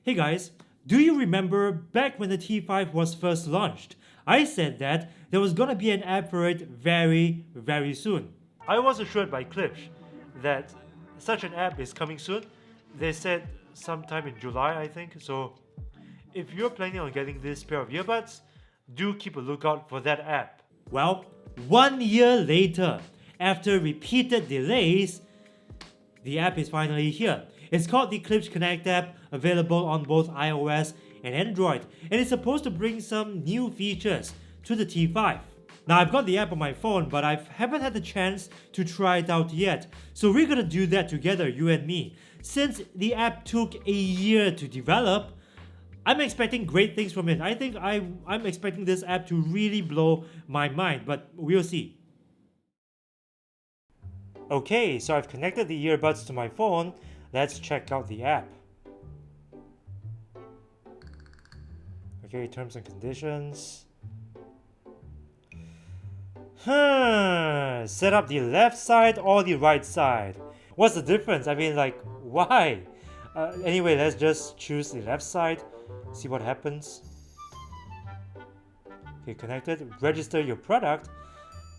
Hey guys, do you remember back when the T5 was first launched? I said that there was gonna be an app for it very soon. I was assured by Klipsch that such an app is coming soon. They said sometime in July, I think. So if you're planning on getting this pair of earbuds, do keep a lookout for that app. Well, 1 year later, after repeated delays, the app is finally here. It's called the Klipsch Connect App, available on both iOS and Android, and it's supposed to bring some new features to the T5. Now I've got the app on my phone, but I haven't had the chance to try it out yet. So we're gonna do that together, you and me. Since the app took a year to develop, I'm expecting great things from it. I think I'm expecting this app to really blow my mind, but we'll see. Okay, so I've connected the earbuds to my phone. Let's check out the app. Okay, terms and conditions. Set up the left side or the right side. What's the difference? I mean, like, why? Anyway, let's just choose the left side. See what happens. Okay, connected. Register your product.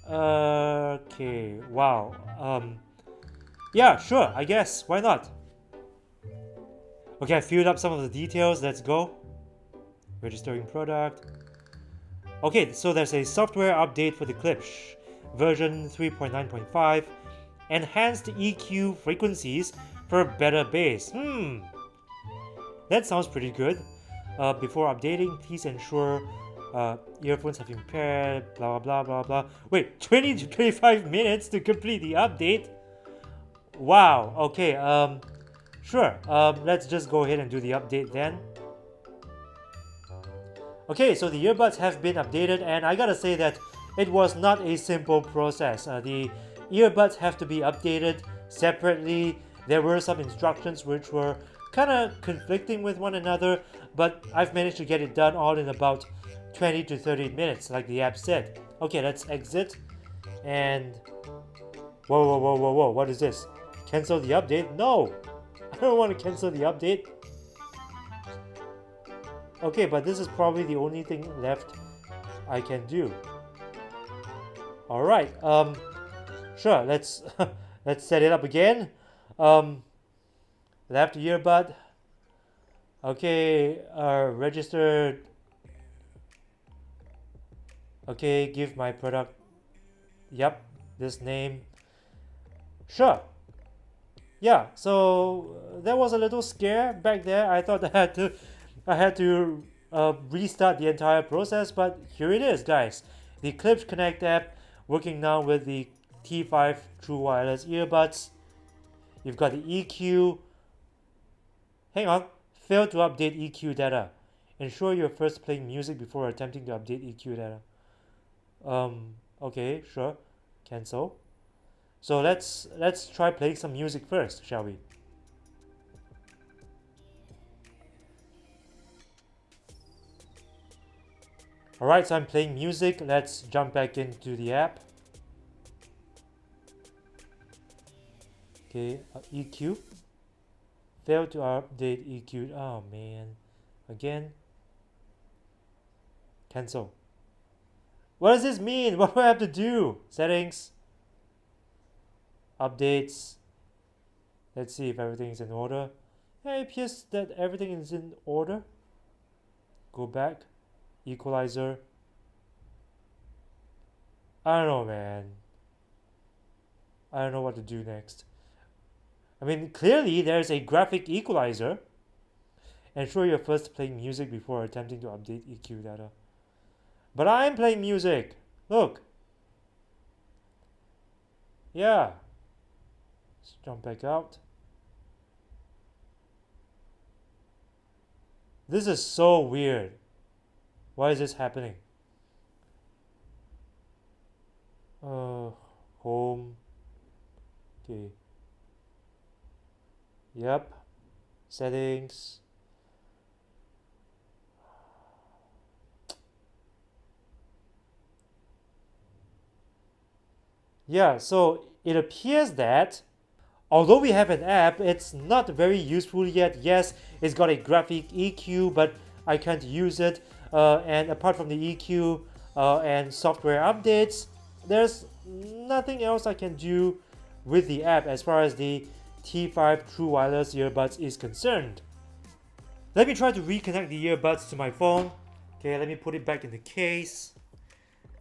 Okay, wow. Yeah, sure, I guess. Why not? Okay, I filled up some of the details. Let's go. Registering product. Okay, so there's a software update for the Klipsch. Version 3.9.5. Enhanced EQ frequencies for better bass. That sounds pretty good. Before updating, please ensure earphones have been paired, blah blah blah blah. Wait, 20 to 25 minutes to complete the update? Wow, okay, sure. Let's just go ahead and do the update then. Okay, so the earbuds have been updated, and I gotta say that it was not a simple process. The earbuds have to be updated separately. There were some instructions which were kind of conflicting with one another, but I've managed to get it done all in about 20 to 30 minutes, like the app said. Okay, let's exit. And whoa, what is this? Cancel the update? No! I don't want to cancel the update. Okay, but this is probably the only thing left I can do. Alright, sure, let's let's set it up again. Left earbud. Okay, registered. Okay, give my product. Yep, this name. Sure. Yeah, so there was a little scare back there. I thought I had to restart the entire process, but here it is, guys. The Klipsch Connect app working now with the T5 True Wireless earbuds. You've got the EQ. Hang on, failed to update EQ data. Ensure you're first playing music before attempting to update EQ data. Okay, sure. Cancel. So let's try playing some music first, shall we? Alright, so I'm playing music. Let's jump back into the app. Okay, EQ. Failed to update EQ. Oh man. Again. Cancel. What does this mean? What do I have to do? Settings. Updates. Let's see if everything is in order. Yeah, it appears that everything is in order. Go back. Equalizer. I don't know, man. I don't know what to do next. I mean, clearly there's a graphic equalizer. Ensure you're first playing music before attempting to update EQ data. But I'm playing music. Look. Yeah. Let's jump back out. This is so weird. Why is this happening? Home. Okay. Yep. Settings. Yeah, so it appears that Although we have an app, it's not very useful yet. Yes, it's got a graphic EQ, but I can't use it. And apart from the EQ and software updates, there's nothing else I can do with the app as far as the T5 True Wireless earbuds is concerned. Let me try to reconnect the earbuds to my phone. Okay, let me put it back in the case.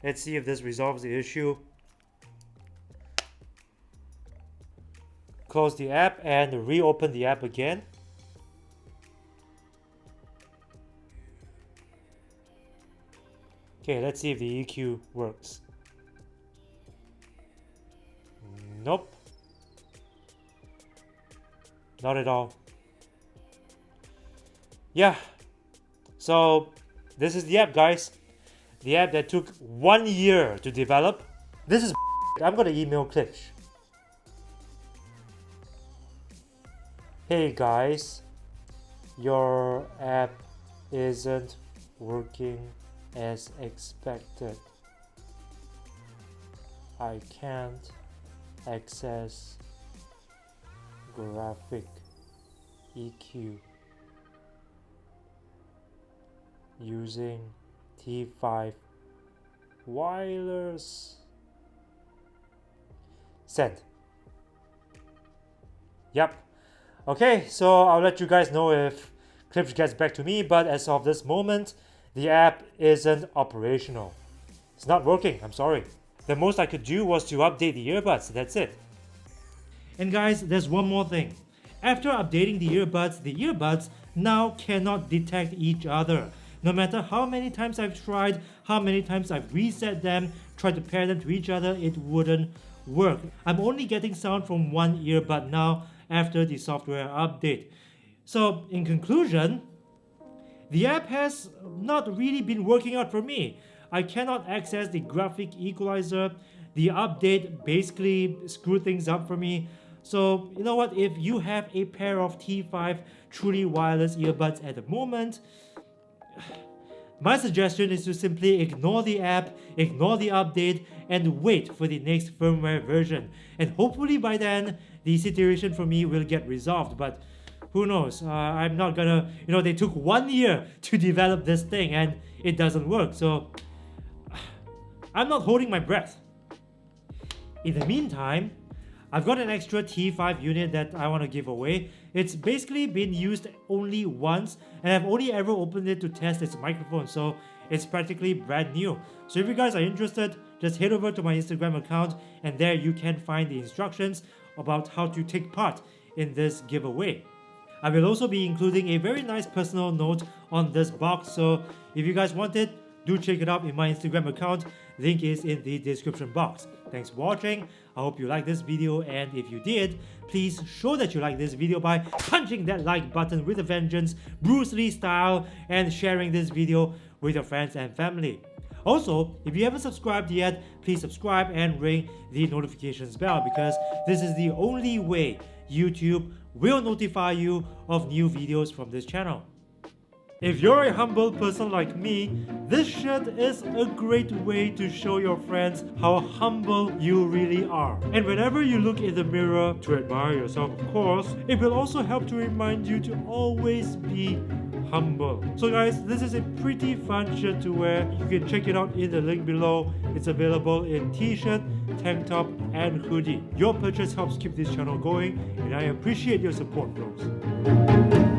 Let's see if this resolves the issue. Close the app and reopen the app again. Okay, let's see if the EQ works. Nope. Not at all. Yeah. So, this is the app, guys. The app that took 1 year to develop. This is I'm gonna email Klipsch. Hey guys, your app isn't working as expected. I can't access graphic EQ using T5 wireless. Send. Yep. Okay, so I'll let you guys know if Klipsch gets back to me, but as of this moment, the app isn't operational. It's not working, I'm sorry. The most I could do was to update the earbuds, that's it. And guys, there's one more thing. After updating the earbuds now cannot detect each other. No matter how many times I've tried, how many times I've reset them, tried to pair them to each other, it wouldn't work. I'm only getting sound from one earbud now after the software update. So in conclusion, the app has not really been working out for me. I cannot access the graphic equalizer. The update basically screwed things up for me. So you know what, if you have a pair of T5 truly wireless earbuds at the moment, my suggestion is to simply ignore the app, ignore the update, and wait for the next firmware version. And hopefully by then, the situation for me will get resolved. But who knows? I'm not gonna, they took 1 year to develop this thing and it doesn't work. So I'm not holding my breath. In the meantime, I've got an extra T5 unit that I want to give away. It's basically been used only once and I've only ever opened it to test its microphone, so it's practically brand new. So if you guys are interested, just head over to my Instagram account and there you can find the instructions about how to take part in this giveaway. I will also be including a very nice personal note on this box, so if you guys want it, do check it out in my Instagram account. Link is in the description box. Thanks for watching. I hope you liked this video, and if you did, please show that you like this video by punching that like button with a vengeance, Bruce Lee style, and sharing this video with your friends and family. Also, if you haven't subscribed yet, please subscribe and ring the notifications bell because this is the only way YouTube will notify you of new videos from this channel. If you're a humble person like me, this shirt is a great way to show your friends how humble you really are. And whenever you look in the mirror, to admire yourself of course, it will also help to remind you to always be humble. So guys, this is a pretty fun shirt to wear. You can check it out in the link below. It's available in t-shirt, tank top, and hoodie. Your purchase helps keep this channel going, and I appreciate your support, bros.